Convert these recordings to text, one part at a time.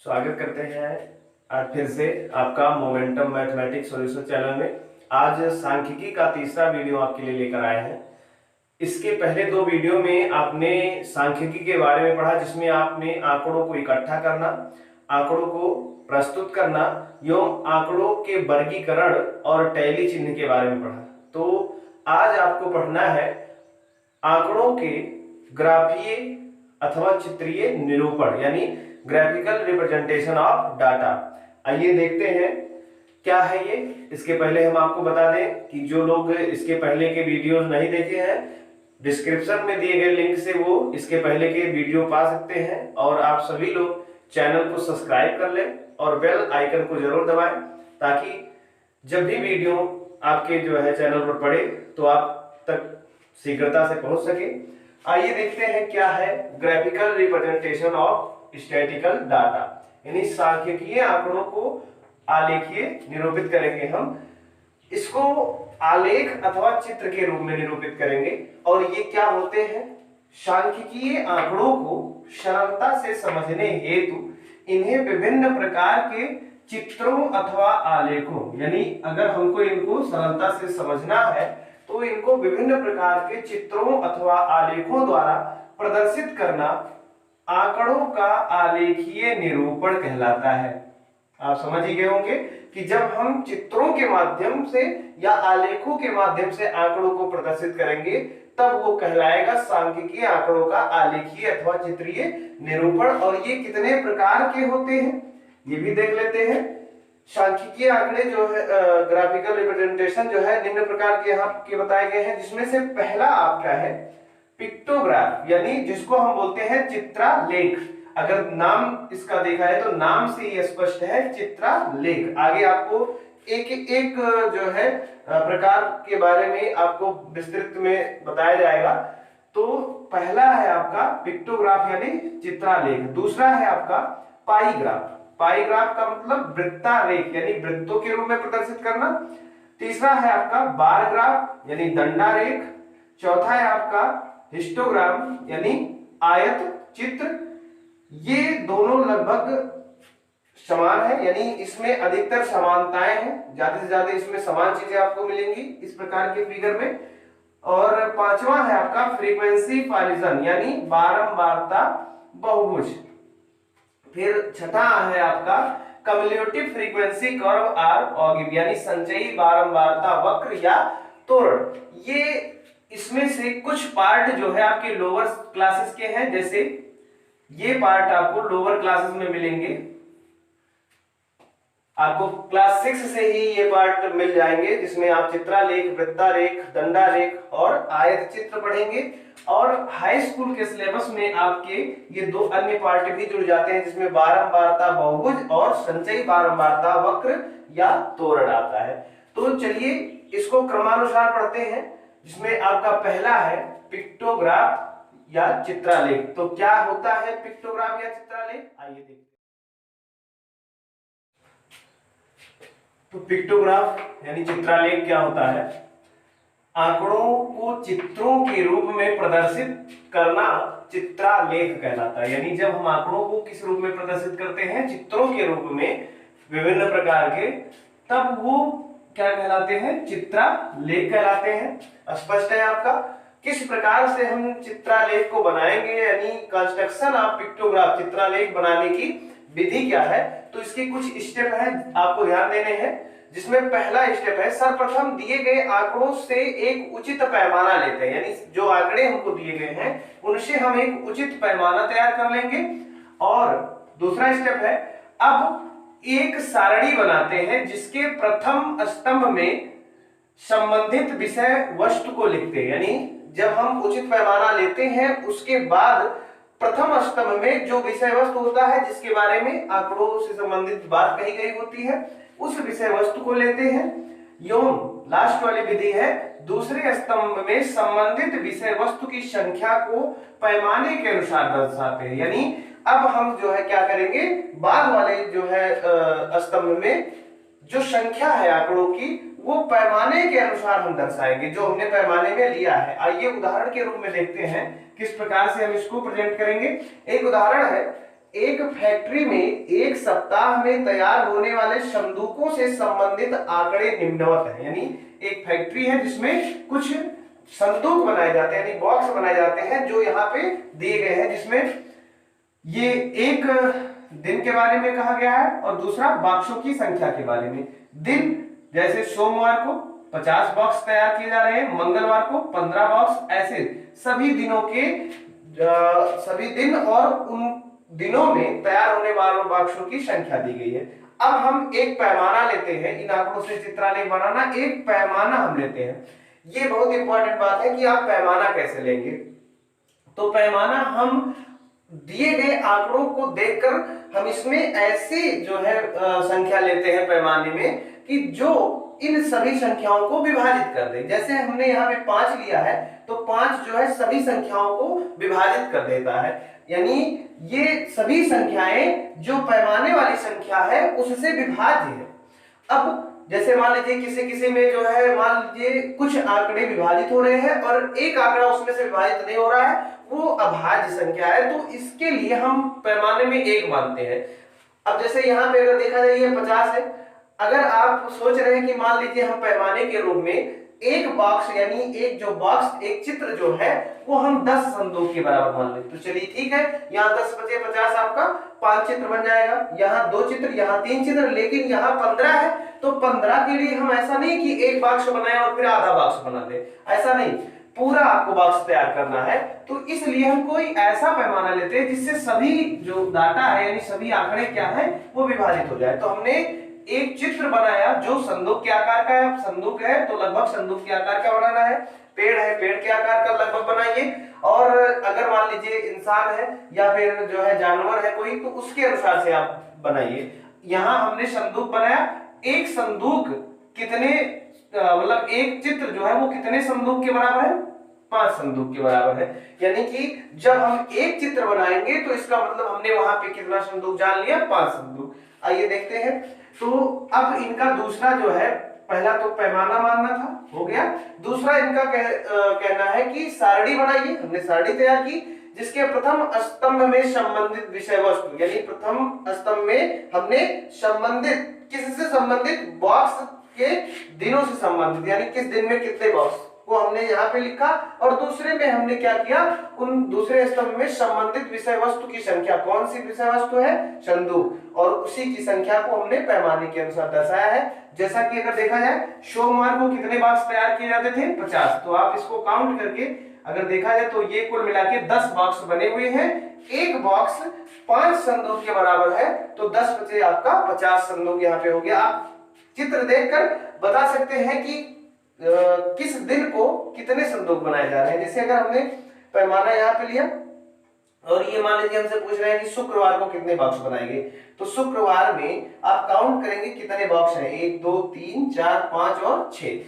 स्वागत करते हैं आज फिर से आपका मोमेंटम मैथमेटिक्स सॉल्यूशन चैनल में। आज सांख्यिकी का तीसरा वीडियो आपके लिए लेकर आए हैं। इसके पहले दो वीडियो में आपने सांख्यिकी के बारे में पढ़ा, जिसमें आपने आंकड़ों को इकट्ठा करना, आंकड़ों को प्रस्तुत करना एवं आंकड़ों के वर्गीकरण और टैली चिन्ह के बारे में पढ़ा। तो आज आपको पढ़ना है आंकड़ों के ग्राफीय अथवा चित्रीय निरूपण, यानी ग्राफिकल रिप्रेजेंटेशन ऑफ डाटा। आइए देखते हैं क्या है ये। इसके पहले हम आपको बता दें कि जो लोग इसके पहले के वीडियोस नहीं देखे हैं, डिस्क्रिप्शन में दिए गए लिंक से वो इसके पहले के वीडियो पा सकते हैं। और आप सभी लोग चैनल को सब्सक्राइब कर लें और बेल आइकन को जरूर दबाएं, ताकि जब भी वीडियो आपके जो है चैनल पर पड़े तो आप तक शीघ्रता से पहुंच सके। आइए देखते हैं क्या है graphical representation of statistical data, यानी सांख्यिकीय आंकड़ों को आलेखीय निरूपित करेंगे। हम इसको आलेख अथवा चित्र के रूप में निरूपित करेंगे। और ये क्या होते हैं? सांख्यिकीय आंकड़ों को सरलता से समझने हेतु इन्हें विभिन्न प्रकार के चित्रों अथवा आलेखों, यानी अगर हमको इनको सरलता से समझना है तो इनको विभिन्न प्रकार के चित्रों अथवा आलेखों द्वारा प्रदर्शित करना आंकड़ों का आलेखीय निरूपण कहलाता है। आप समझ ही गए होंगे कि जब हम चित्रों के माध्यम से या आलेखों के माध्यम से आंकड़ों को प्रदर्शित करेंगे तब वो कहलाएगा सांख्यिकीय आंकड़ों का आलेखीय अथवा चित्रीय निरूपण। और ये कितने प्रकार के होते हैं ये भी देख लेते हैं। सांख्यिकीय आंकड़े जो है, ग्राफिकल रिप्रेजेंटेशन जो है, निम्न प्रकार के यहाँ के बताए गए हैं, जिसमें से पहला आपका है पिक्टोग्राफ, यानी जिसको हम बोलते हैं चित्रालेख। अगर नाम इसका देखा है तो नाम से ही स्पष्ट है चित्रालेख। आगे आपको एक एक जो है प्रकार के बारे में आपको विस्तृत में बताया जाएगा। तो पहला है आपका पिक्टोग्राफ यानी चित्रालेख। दूसरा है आपका पाईग्राफ। पाईग्राफ का मतलब वृत्तारेख, यानी वृत्तों के रूप में प्रदर्शित करना। तीसरा है आपका बार ग्राफ यानी दंडारेख। चौथा है आपका हिस्टोग्राम यानी आयत चित्र। ये दोनों लगभग समान है, यानी इसमें अधिकतर समानताएं हैं, ज्यादा से ज्यादा इसमें समान चीजें आपको मिलेंगी इस प्रकार के फिगर में। और पांचवा है आपका फ्रीक्वेंसी पाइलिजन यानी बारंबारता बहुभुज। फिर छठा है आपका कम्युलेटिव फ्रीक्वेंसी कर्व आर ऑगिव यानी संचयी बारंबारता वक्र या त्वरण। ये इसमें से कुछ पार्ट जो है आपके लोअर क्लासेस के हैं, जैसे ये पार्ट आपको लोअर क्लासेस में मिलेंगे। आपको क्लास 6 से ही ये पार्ट मिल जाएंगे, जिसमें आप चित्रालेख, वृत्तारेख, दंडारेख और आयत चित्र पढ़ेंगे। और हाई स्कूल के सिलेबस में आपके ये दो अन्य पार्ट भी जुड़ जाते हैं, जिसमें बारंबारता बहुभुज और संचयी बारंबारता वक्र या त्वरण आता है। तो चलिए इसको क्रमानुसार पढ़ते हैं, जिसमें आपका पहला है पिक्टोग्राफ या चित्रालेख। तो क्या होता है पिक्टोग्राफ या चित्रालेख, आइए देखते हैं। तो पिक्टोग्राफ यानी चित्रालेख क्या होता है? आंकड़ों को चित्रों के रूप में प्रदर्शित करना चित्रालेख कहलाता है। यानी जब हम आंकड़ों को किस रूप में प्रदर्शित करते हैं, चित्रों के रूप में विभिन्न प्रकार के, तब वो क्या कहलाते हैं? चित्रालेख कहलाते हैं। स्पष्ट है आपका? किस प्रकार से हम चित्रालेख को बनाएंगे, यानी कंस्ट्रक्शन ऑफ पिक्टोग्राफ, चित्रालेख बनाने की विधि क्या है, तो इसके कुछ स्टेप हैं आपको ध्यान देने हैं। जिसमें पहला स्टेप है, सर्वप्रथम दिए गए आंकड़ों से एक उचित पैमाना लेते हैं, यानी जो आंकड़े हमको दिए गए हैं उनसे हम एक उचित पैमाना तैयार कर लेंगे। और दूसरा स्टेप है, अब एक सारणी बनाते हैं जिसके प्रथम स्तंभ में संबंधित विषय वस्तु को लिखते हैं। यानी जब हम उचित पैमाना लेते हैं उसके बाद प्रथम स्तंभ में जो विषय वस्तु होता है, जिसके बारे में आंकड़ों से संबंधित बात कही गई होती है, उस विषय वस्तु को लेते हैं। एवं लास्ट वाली विधि है, दूसरे स्तंभ में संबंधित विषय वस्तु की संख्या को पैमाने के अनुसार दर्शाते हैं। यानी अब हम जो है क्या करेंगे, बाद वाले जो है स्तंभ में जो संख्या है आंकड़ों की वो पैमाने के अनुसार हम दर्शाएंगे, जो हमने पैमाने में लिया है। आइए उदाहरण के रूप में देखते हैं किस प्रकार से हम इसको प्रेजेंट करेंगे। एक उदाहरण है, एक फैक्ट्री में एक सप्ताह में तैयार होने वाले संदूकों से संबंधित आंकड़े निम्नवत हैं। यानी एक फैक्ट्री है जिसमें कुछ संदूक बनाए जाते हैं, यानी बॉक्स बनाए जाते हैं जो यहाँ पे दिए गए हैं, जिसमें ये एक दिन के बारे में कहा गया है और दूसरा बॉक्सों की संख्या के बारे में। दिन जैसे सोमवार को 50 बॉक्स तैयार किए जा रहे हैं, मंगलवार को 15 बॉक्स, ऐसे सभी दिनों के सभी दिन और उन दिनों में तैयार होने वाले बॉक्सों की संख्या दी गई है। अब हम एक पैमाना लेते हैं, इन आंकड़ों से चित्रालेख बनाना एक पैमाना हम लेते हैं। ये बहुत इंपॉर्टेंट बात है कि आप पैमाना कैसे लेंगे। तो पैमाना हम दिए गए आंकड़ों को देखकर हम इसमें ऐसे जो है संख्या लेते हैं पैमाने में कि जो इन सभी संख्याओं को विभाजित कर दे। जैसे हमने यहाँ पे 5 लिया है तो 5 जो है सभी संख्याओं को विभाजित कर देता है, यानी ये सभी संख्याएं जो पैमाने वाली संख्या है उससे विभाज्य है। अब जैसे मान लीजिए किसी किसी में जो है मान लीजिए कुछ आंकड़े विभाजित हो रहे हैं और एक आंकड़ा उसमें से विभाजित नहीं हो रहा है, वो अभाज्य संख्या है, तो इसके लिए हम पैमाने में 1 मानते हैं। अब जैसे यहाँ पे अगर देखा जाए ये 50 है, अगर आप सोच रहे हैं कि मान लीजिए हम पैमाने के रूप में एक बॉक्स यानी एक जो बॉक्स एक चित्र जो है वो हम 10 संदूक के बराबर मान लें, तो चलिए ठीक है, यहाँ 10 बचे 50 आपका 5 चित्र बन जाएगा, यहाँ 2 चित्र, यहाँ 3 चित्र, लेकिन यहाँ 15 है तो 15 के लिए हम ऐसा नहीं कि एक बॉक्स बनाए और फिर आधा बॉक्स बना दे, ऐसा नहीं, पूरा आपको बॉक्स तैयार करना है। तो इसलिए हम कोई ऐसा पैमाना लेते हैं जिससे सभी जो डाटा है यानी सभी आंकड़े क्या है वो विभाजित हो जाए। तो हमने एक चित्र बनाया जो संदूक के आकार का है, संदूक है तो लगभग संदूक के आकार का बनाना है, पेड़ है पेड़ के आकार का लगभग बनाइए, और अगर मान लीजिए इंसान है या फिर जो है जानवर है कोई तो उसके अनुसार से आप बनाइए। यहाँ हमने संदूक बनाया, एक संदूक कितने मतलब एक चित्र जो है वो कितने संदूक के बराबर है, 5 संदूक के बराबर है। यानी कि जब हम एक चित्र बनाएंगे तो इसका मतलब हमने वहां पे कितना संदूक जान लिया, 5 संदूक। आइए देखते हैं। तो अब इनका दूसरा जो है, पहला तो पैमाना मानना था, हो गया। दूसरा इनका कहना है कि सारणी बनाइए। हमने सारणी तैयार की जिसके प्रथम स्तंभ में संबंधित विषय वस्तु, यानी प्रथम स्तंभ में हमने संबंधित किससे संबंधित बॉक्स के दिनों से संबंधित, यानी किस दिन में कितने बॉक्स को हमने यहाँ पे लिखा, और दूसरे में हमने क्या किया, उन दूसरे स्तंभ में संबंधित विषय वस्तु की संख्या, कौन सी विषय वस्तु है, संदूक, और उसी की संख्या को हमने पैमाने के अनुसार दर्शाया है। जैसा कि अगर देखा जाए सोमवार को कितने बॉक्स तैयार किए जाते थे, 50, तो आप इसको काउंट करके अगर देखा जाए तो ये कुल मिला के 10 बॉक्स बने हुए हैं, एक बॉक्स 5 संदूक के बराबर है, तो 10 बचे आपका 50 संदूक यहाँ पे हो गया। आप चित्र देखकर बता सकते हैं कि किस दिन को कितने संदूक बनाए जा रहे हैं। जैसे अगर हमने पैमाना यहाँ पे लिया और ये मान लीजिए हमसे पूछ रहे हैं कि शुक्रवार को कितने बॉक्स बनाएंगे, तो शुक्रवार में आप काउंट करेंगे कितने बॉक्स हैं, 1 2 3 4 5 और 6।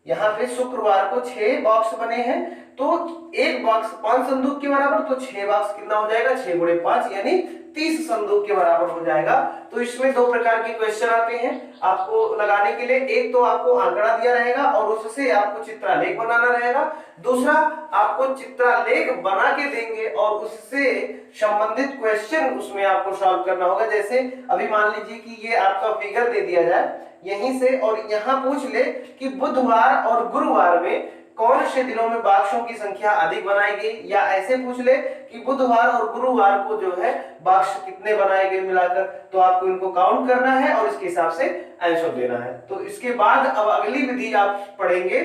यहाँ पे शुक्रवार को 6 बॉक्स बने हैं, तो एक बॉक्स 5 संदूक के बराबर, तो 6 बॉक्स कितना हो जाएगा, 6 गुणे 5 यानी 30 संदूक के बराबर हो जाएगा। तो इसमें 2 प्रकार के क्वेश्चन आते हैं आपको लगाने के लिए, एक तो आपको आंकड़ा दिया रहेगा और उससे आपको चित्रालेख बनाना रहेगा, दूसरा आपको चित्रालेख बना के देंगे और उससे संबंधित क्वेश्चन उसमें आपको सॉल्व करना होगा। जैसे अभी मान लीजिए कि ये आपका फिगर दे दिया जाए यहीं से, और यहाँ पूछ ले कि बुधवार और गुरुवार में कौन से दिनों में बॉक्सों की संख्या अधिक बनाई गई, या ऐसे पूछ ले कि बुधवार और गुरुवार को जो है बॉक्स कितने बनाए गए मिलाकर, तो आपको इनको काउंट करना है और इसके हिसाब से आंसर देना है। तो इसके बाद अब अगली विधि आप पढ़ेंगे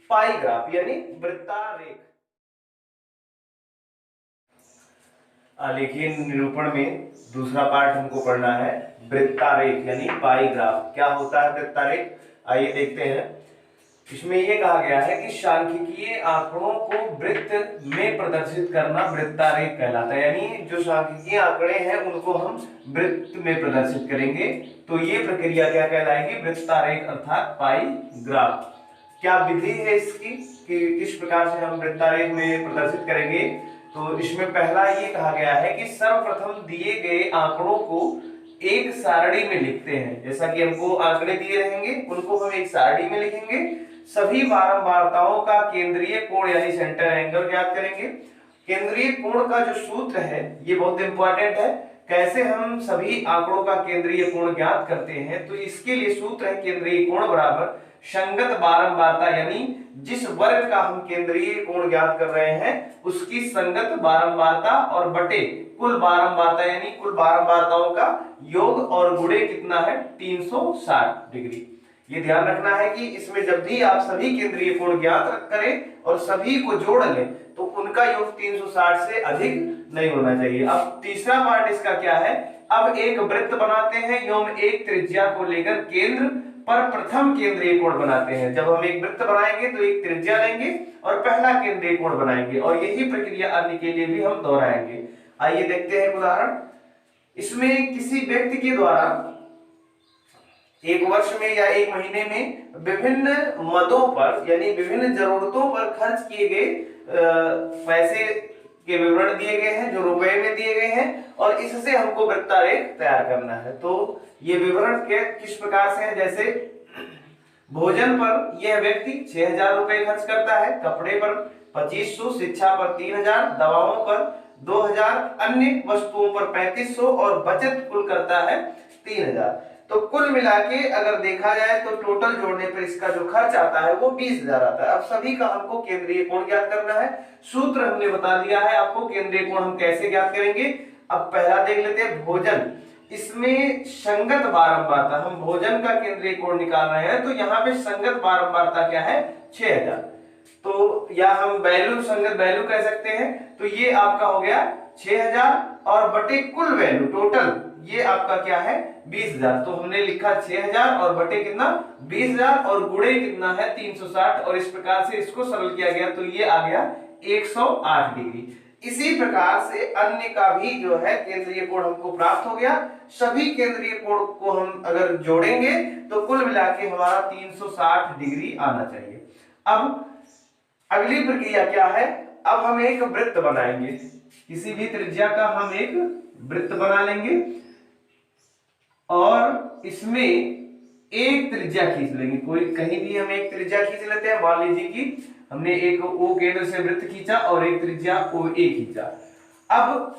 पाई ग्राफ यानी वृत्तारेख। आलेखीय निरूपण में दूसरा पार्ट हमको पढ़ना है वृत्तारेख यानी पाई ग्राफ। क्या होता है वृत्तारेख, आइए देखते हैं। इसमें यह कहा गया है कि सांख्यिकीय आंकड़ों को वृत्त में प्रदर्शित करना वृत्तारेख कहलाता है, यानी जो सांख्यिकीय आंकड़े हैं उनको हम वृत्त में प्रदर्शित करेंगे, तो ये प्रक्रिया क्या कहलाएगी, वृत्तारेख अर्थात पाई ग्राफ। क्या विधि है इसकी कि किस प्रकार से हम वृत्तारेख में प्रदर्शित करेंगे, तो इसमें पहला ये कहा गया है कि सर्वप्रथम दिए गए आंकड़ों को एक सारणी में लिखते हैं। जैसा कि हमको आंकड़े दिए रहेंगे उनको हम एक सारणी में लिखेंगे, सभी बारंबारताओं का केंद्रीय कोण यानी सेंटर एंगल ज्ञात करेंगे। केंद्रीय कोण का जो सूत्र है ये बहुत इंपॉर्टेंट है, कैसे हम सभी आंकड़ों का केंद्रीय कोण ज्ञात करते हैं, तो इसके लिए सूत्र है केंद्रीय कोण बराबर संगत बारंबारता, यानी जिस वर्ग का हम केंद्रीय कोण ज्ञात कर रहे हैं उसकी संगत बारंबारता और बटे कुल बारंबारता, यानी कुल बारंबारताओं का योग और गुणे कितना है 360 डिग्री। ये ध्यान रखना है कि इसमें जब भी आप सभी केंद्रीय कोण ज्ञात करें और सभी को जोड़ लें तो उनका योग 360 से अधिक नहीं होना चाहिए। अब तीसरा पार्ट इसका क्या है, अब एक वृत्त बनाते हैं एवं एक त्रिज्या को लेकर केंद्र पर प्रथम केंद्रीय कोण बनाते हैं। जब हम एक वृत्त बनाएंगे तो एक त्रिज्या लेंगे और पहला केंद्रीय कोण बनाएंगे और यही प्रक्रिया अन्य के लिए भी हम दोहराएंगे। आइए देखते हैं उदाहरण। इसमें किसी व्यक्ति के द्वारा एक वर्ष में या एक महीने में विभिन्न मदों पर यानी विभिन्न जरूरतों पर खर्च किए गए पैसे के विवरण दिए गए हैं जो रुपए में दिए गए हैं और इससे हमको वृत्तारेख तैयार करना है। तो ये विवरण के किस प्रकार से है, जैसे भोजन पर यह व्यक्ति 6000 रुपए खर्च करता है, कपड़े पर 2500, शिक्षा पर 3000, दवाओं पर 2000, अन्य वस्तुओं पर 3500 और बचत कुल करता है 3000। तो कुल मिला के अगर देखा जाए तो टोटल जोड़ने पर इसका जो खर्च आता है वो 20000 आता है। अब सभी का हमको केंद्रीय कोण ज्ञात करना है। सूत्र हमने बता दिया है आपको केंद्रीय कोण हम कैसे ज्ञात करेंगे। अब पहला देख लेते हैं भोजन, इसमें संगत बारंबारता, हम भोजन का केंद्रीय कोण निकाल रहे हैं तो यहाँ पे संगत बारंबारता क्या है 6000, तो या हम वैल्यू संगत वैल्यू कह सकते हैं। तो ये आपका हो गया 6000 और बटे कुल वैल्यू टोटल ये आपका क्या है 20000। तो हमने लिखा 6000 और बटे कितना 20000 और गुणे कितना है 360 और इस प्रकार से इसको सरल किया गया तो ये आ गया 108 डिग्री। इसी प्रकार से अन्य का भी जो है केंद्रीय कोण हमको प्राप्त हो गया। सभी केंद्रीय कोण को हम अगर जोड़ेंगे तो कुल मिला के हमारा 360 डिग्री आना चाहिए। अब अगली प्रक्रिया क्या है, अब हम एक वृत्त बनाएंगे, किसी भी त्रिज्या का हम एक वृत्त बना लेंगे और इसमें एक त्रिज्या खींच लेंगे। कोई कहीं भी हम एक त्रिज्या खींच लेते हैं, मान लीजिए कि हमने एक O केंद्र से वृत्त खींचा और एक त्रिज्या OA खींचा। अब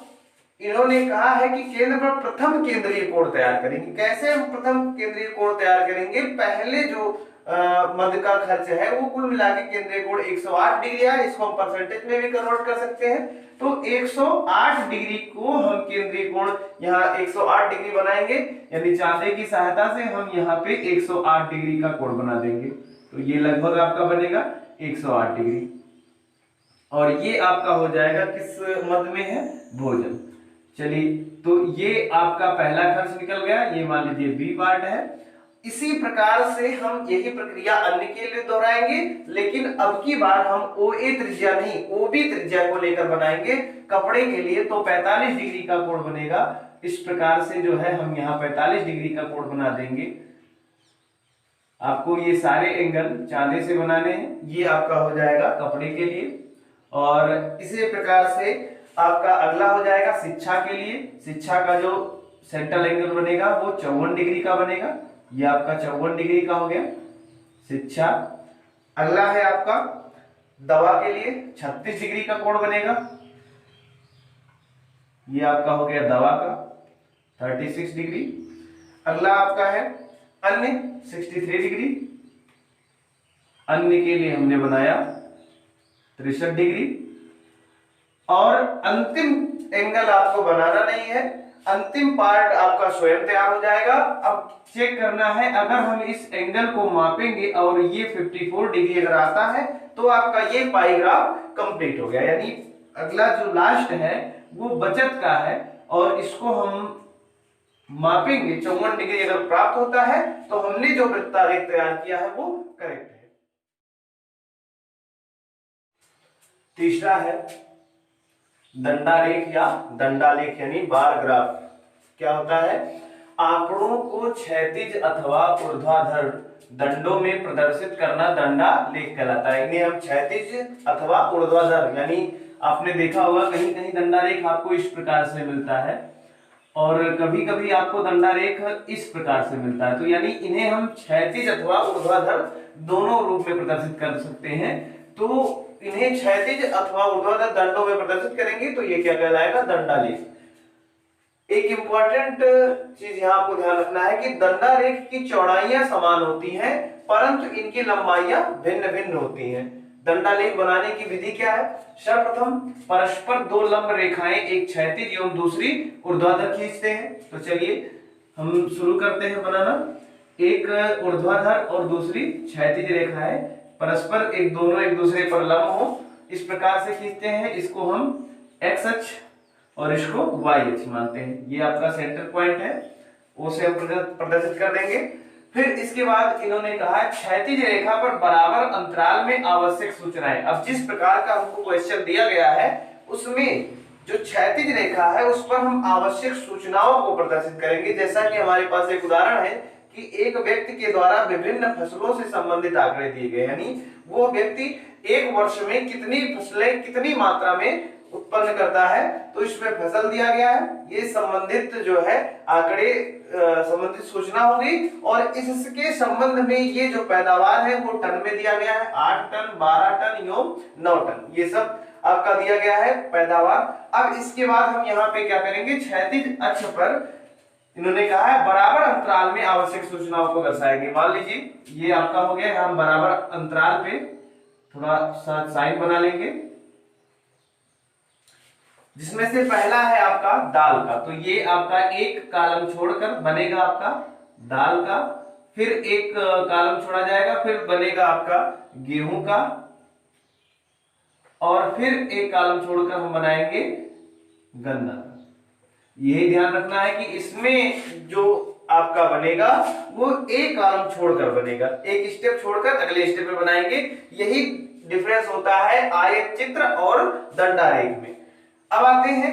इन्होंने कहा है कि केंद्र पर प्रथम केंद्रीय कोण तैयार करेंगे। कैसे हम प्रथम केंद्रीय कोण तैयार करेंगे, पहले जो मध्य का खर्च है वो कुल मिला के केंद्रीय कोण 108 डिग्री है, इसको हम परसेंटेज में भी कन्वर्ट कर सकते हैं। तो 108 डिग्री को हम केंद्रीय कोण यहाँ 108 डिग्री बनाएंगे, यानी चांदे की सहायता से हम यहाँ पे 108 डिग्री का कोण बना देंगे। तो ये लगभग आपका बनेगा 108 डिग्री और ये आपका हो जाएगा किस मद में है भोजन। चलिए तो ये आपका पहला खर्च निकल गया, ये मान लीजिए बी पार्ट है। इसी प्रकार से हम यही प्रक्रिया अन्य के लिए दोहराएंगे, लेकिन अब की बार हम OA त्रिज्या नहीं OB त्रिज्या को लेकर बनाएंगे कपड़े के लिए। तो 45 डिग्री का कोण बनेगा। इस प्रकार से जो है हम यहाँ 45 डिग्री का कोण बना देंगे। आपको ये सारे एंगल चांदे से बनाने हैं, ये आपका हो जाएगा कपड़े के लिए। और इसी प्रकार से आपका अगला हो जाएगा शिक्षा के लिए। शिक्षा का जो सेंट्रल एंगल बनेगा वो 54 डिग्री का बनेगा, ये आपका 54 डिग्री का हो गया शिक्षा। अगला है आपका दवा के लिए 36 डिग्री का कोण बनेगा, ये आपका हो गया दवा का 36 डिग्री। अगला आपका है अन्य 63 डिग्री, अन्य के लिए हमने बनाया 63 डिग्री। और अंतिम एंगल आपको बनाना नहीं है, अंतिम पार्ट आपका स्वयं तैयार हो जाएगा। अब चेक करना है, अगर हम इस एंगल को मापेंगे और ये 54 डिग्री अगर आता है तो आपका ये पाई ग्राफ कंप्लीट हो गया। यानी अगला जो लास्ट है वो बचत का है और इसको हम मापेंगे 54 डिग्री अगर प्राप्त होता है तो हमने जो वृत्तारेख तैयार किया है वो करेक्ट है। तीसरा है दंडारेख या दंडालेख यानी बार ग्राफ। क्या होता है, आंकड़ों को क्षैतिज अथवा ऊर्ध्वाधर दंडों में प्रदर्शित करना दंडालेख कहलाता है। इन्हें हम क्षैतिज अथवा ऊर्ध्वाधर, यानी आपने देखा होगा कहीं कहीं दंडारेख आपको इस प्रकार से मिलता है और कभी कभी आपको दंडारेख इस प्रकार से मिलता है। तो यानी इन्हें हम क्षैतिज अथवा ऊर्ध्वाधर दोनों रूप में प्रदर्शित कर सकते हैं। तो इन्हें क्षैतिज अथवा ऊर्ध्वाधर दंडों में प्रदर्शित करेंगे तो ये क्या कहलाएगा दंडालेख। एक इंपॉर्टेंट चीज यहाँ आपको ध्यान रखना है कि दंडारेख की चौड़ाइयां समान होती हैं, परंतु इनकी लंबाइयां भिन्न भिन्न होती हैं। दंडालेख बनाने की विधि क्या है? सर्वप्रथम परस्पर दो लंब रेखाएं, एक क्षैतिज एवं दूसरी ऊर्ध्वाधर खींचते हैं। तो चलिए हम शुरू करते हैं बनाना। एक ऊर्ध्वाधर और दूसरी क्षैतिज रेखा है, परस्पर दोनों एक दूसरे पर लंब हो, इस प्रकार से खींचते हैं। इसको हम एक्स अक्ष और इसको वाई अक्ष मानते हैं। ये आपका सेंटर पॉइंट है, उसे हम प्रदर्शित कर देंगे। फिर इसके बाद इन्होंने कहा क्षैतिज रेखा पर बराबर अंतराल में आवश्यक सूचनाएं। अब जिस प्रकार का हमको क्वेश्चन दिया गया है उसमें जो क्षैतिज रेखा है उस पर हम आवश्यक सूचनाओं को प्रदर्शित करेंगे। जैसा कि हमारे पास एक उदाहरण है कि एक व्यक्ति के द्वारा विभिन्न फसलों से संबंधित आंकड़े दिए गए, यानी वो व्यक्ति एक वर्ष में कितनी फसलें कितनी मात्रा में उत्पन्न करता है, तो इसमें फसल दिया गया है। ये संबंधित जो है आंकड़े संबंधित सूचना होगी और इसके संबंध में ये जो पैदावार है वो टन में दिया गया है, 8 टन, 12 टन एवं 9 टन, ये सब आपका दिया गया है पैदावार। अब इसके बाद हम यहाँ पे क्या करेंगे, क्षैतिज अक्ष पर इन्होंने कहा है बराबर अंतराल में आवश्यक सूचनाओं को दर्शाएंगे। मान लीजिए ये आपका हो गया, हम बराबर अंतराल पे थोड़ा सा साइन बना लेंगे, जिसमें से पहला है आपका दाल का। तो ये आपका एक कॉलम छोड़कर बनेगा आपका दाल का, फिर एक कॉलम छोड़ा जाएगा, फिर बनेगा आपका गेहूं का, और फिर एक कॉलम छोड़कर हम बनाएंगे गन्ना का। यही ध्यान रखना है कि इसमें जो आपका बनेगा वो एक कॉलम छोड़कर बनेगा, एक स्टेप छोड़कर अगले स्टेप पे बनाएंगे। यही डिफरेंस होता है आयत चित्र और दंडारेख में। अब आते हैं,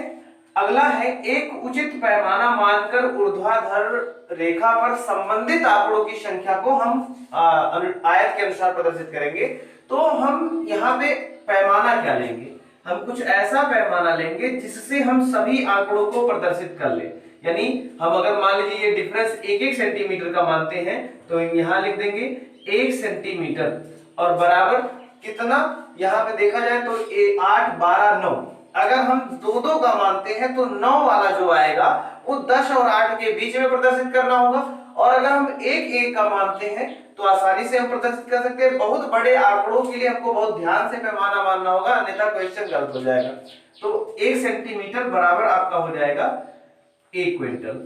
अगला है एक उचित पैमाना मानकर ऊर्ध्वाधर रेखा पर संबंधित आंकड़ों की संख्या को हम आयत के अनुसार प्रदर्शित करेंगे। तो हम यहाँ पे पैमाना क्या लेंगे, हम कुछ ऐसा पैमाना लेंगे जिससे हम सभी आंकड़ों को प्रदर्शित कर ले। यानी हम अगर मान लीजिए ये डिफरेंस 1-1 सेंटीमीटर का मानते हैं तो यहाँ लिख देंगे 1 सेंटीमीटर, और बराबर कितना, यहाँ पे देखा जाए तो 8, 12, 9। अगर हम 2-2 का मानते हैं तो 9 वाला जो आएगा वो 10 और 8 के बीच में प्रदर्शित करना होगा, और अगर हम 1-1 का मानते हैं तो आसानी से हम प्रदर्शित कर सकते हैं। बहुत बड़े आंकड़ों के लिए हमको बहुत ध्यान से पैमाना मानना होगा, अन्यथा क्वेश्चन गलत हो जाएगा। तो 1 सेंटीमीटर बराबर आपका हो जाएगा 1 क्विंटल,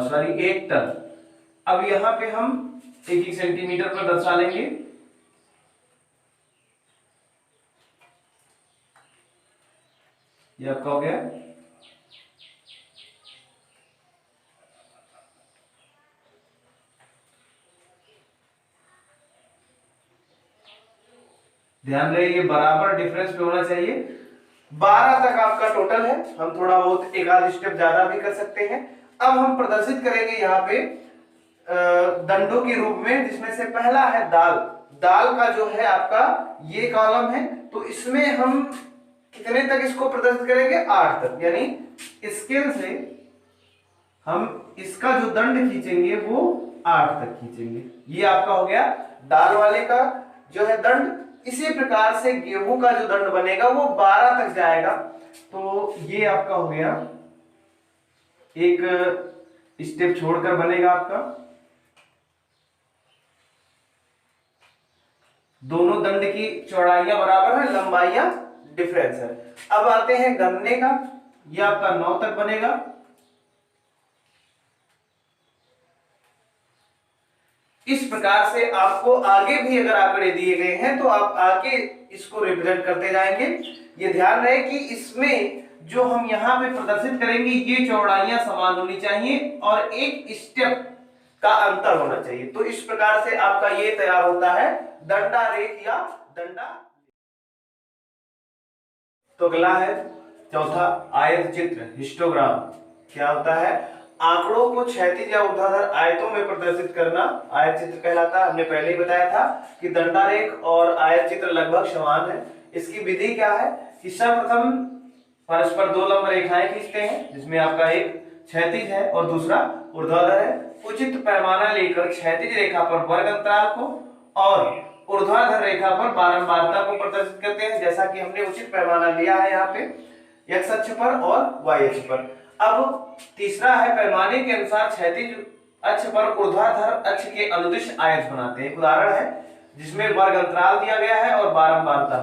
सॉरी 1 टन। अब यहाँ पे हम 1-1 सेंटीमीटर पर दर्शा लेंगे। ये आपका हो गया। ध्यान रहे ये बराबर डिफरेंस पे होना चाहिए। 12 तक आपका टोटल है, हम थोड़ा बहुत एक आध स्टेप ज्यादा भी कर सकते हैं। अब हम प्रदर्शित करेंगे यहाँ पे दंडों के रूप में, जिसमें से पहला है दाल। दाल का जो है आपका ये कॉलम है, तो इसमें हम कितने तक इसको प्रदर्शित करेंगे, 8 तक। यानी स्केल से हम इसका जो दंड खींचेंगे वो 8 तक खींचेंगे। ये आपका हो गया दाल वाले का जो है दंड। इसी प्रकार से गेहूं का जो दंड बनेगा वो 12 तक जाएगा। तो ये आपका हो गया, एक स्टेप छोड़कर बनेगा आपका, दोनों दंड की चौड़ाइयां बराबर है, लंबाइयां डिफरेंस है। अब आते हैं गन्ने का, ये आपका 9 तक बनेगा। इस प्रकार से आपको आगे भी अगर आंकड़े दिए गए हैं तो आप आगे इसको रिप्रेजेंट करते जाएंगे। ये ध्यान रहे कि इसमें जो हम यहाँ पे प्रदर्शित करेंगे ये चौड़ाइयां समान होनी चाहिए और एक स्टेप का अंतर होना चाहिए। तो इस प्रकार से आपका ये तैयार होता है दंडारेख या दंडा। तो अगला है चौथा आयत चित्र, हिस्टोग्राम। क्या होता है, आंकड़ों को क्षैतिज या ऊर्ध्वाधर आयतों में प्रदर्शित करना आयत चित्र कहलाता है। हमने पहले ही बताया था कि दंडारेख और आयत चित्र लगभग समान है। इसकी विधि क्या है कि सर्वप्रथम परस्पर दो लंब रेखाएं खींचते हैं, जिसमें आपका एक क्षैतिज है और दूसरा ऊर्ध्वाधर है। उचित पैमाना लेकर क्षैतिज रेखा पर वर्ग अंतराल को और ऊर्ध्वाधर रेखा पर बारंबारता को प्रदर्शित करते हैं, जैसा कि हमने उचित पैमाना लिया है यहाँ पे एक्स अक्ष पर और वाई अक्ष पर। अब तीसरा है पैमाने के अनुसार क्षैतिज अक्ष पर ऊर्ध्वाधर अक्ष के अनुदिश आयत बनाते हैं। एक उदाहरण है जिसमें वर्ग अंतराल दिया गया है और बारंबारता।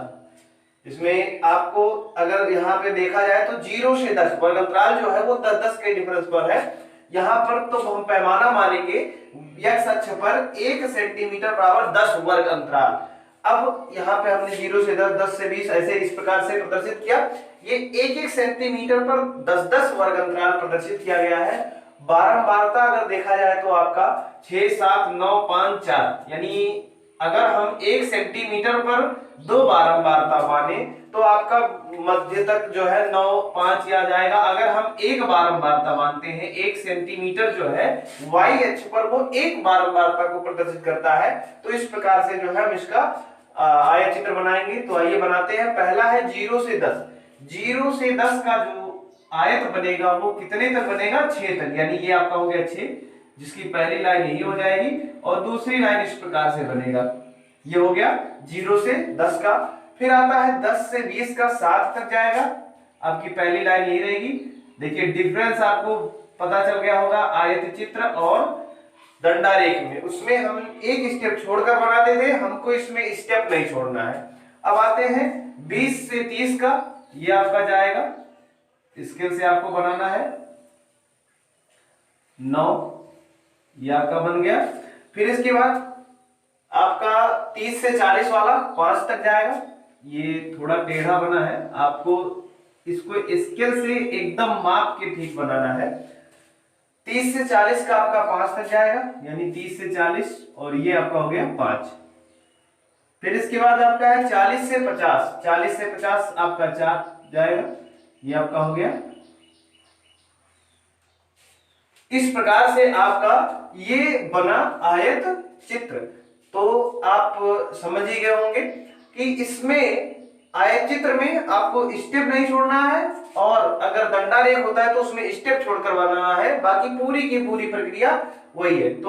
इसमें आपको अगर यहाँ पे देखा जाए तो 0 से 10 वर्ग अंतराल जो है वो 10-10 के डिफरेंस पर है। यहाँ पर तो हम पैमाना मानेंगे x अक्ष पर 1 सेंटीमीटर बराबर 10 वर्ग अंतराल। अब यहाँ पे हमने 0 से 10, 10 से 20 ऐसे इस प्रकार से प्रदर्शित किया। ये 1-1 सेंटीमीटर पर 10-10 वर्ग अंतराल प्रदर्शित किया गया है। बारंबारता अगर देखा जाए तो आपका 6, 7, 9, 5, 4, यानी अगर हम 1 सेंटीमीटर पर 2 बारंबारता माने तो आपका मध्य तक जो है 9, 5 आ जाएगा। अगर हम 1 बारंबारता मानते हैं, 1 सेंटीमीटर जो है y अक्ष पर वो 1 बारंबारता को प्रदर्शित करता है। तो इस प्रकार से जो है हम इसका आयत चित्र बनाएंगे। तो आइए बनाते हैं। पहला है 0 से 10। 0 से 10 का जो आयत बनेगा वो कितने तक बनेगा? 6 तक, यानी ये आपका हो गया 6, जिसकी पहली लाइन यही हो जाएगी और दूसरी लाइन इस प्रकार से बनेगा। ये हो गया 0 से 10 का। फिर आता है 10 से 20 का, 7 तक जाएगा। आपकी पहली लाइन यही रहेगी। देखिए डिफरेंस आपको पता चल गया होगा आयत चित्र और दंडारेख में। उसमें हम एक स्टेप छोड़कर बनाते थे, हमको इसमें स्टेप नहीं छोड़ना है। अब आते हैं 20 से 30 का, ये आपका जाएगा, स्केल से आपको बनाना है 9, ये आपका बन गया। फिर इसके बाद आपका 30 से 40 वाला 5 तक जाएगा। ये थोड़ा टेढ़ा बना है, आपको इसको स्केल से एकदम माप के ठीक बनाना है। 30 से 40 का आपका 5 तक जाएगा, यानी 30 से 40 और ये आपका हो गया 5। फिर इसके बाद आपका है 40 से 50, 40 से 50 आपका 4 जाएगा, ये आपका हो गया। इस प्रकार से आपका ये बना आयत चित्र। तो आप समझ ही गए होंगे कि इसमें आयत चित्र में आपको स्टेप नहीं छोड़ना है, और अगर दंडारेख होता है तो उसमें स्टेप छोड़कर बनाना है। बाकी पूरी की पूरी प्रक्रिया वही है। तो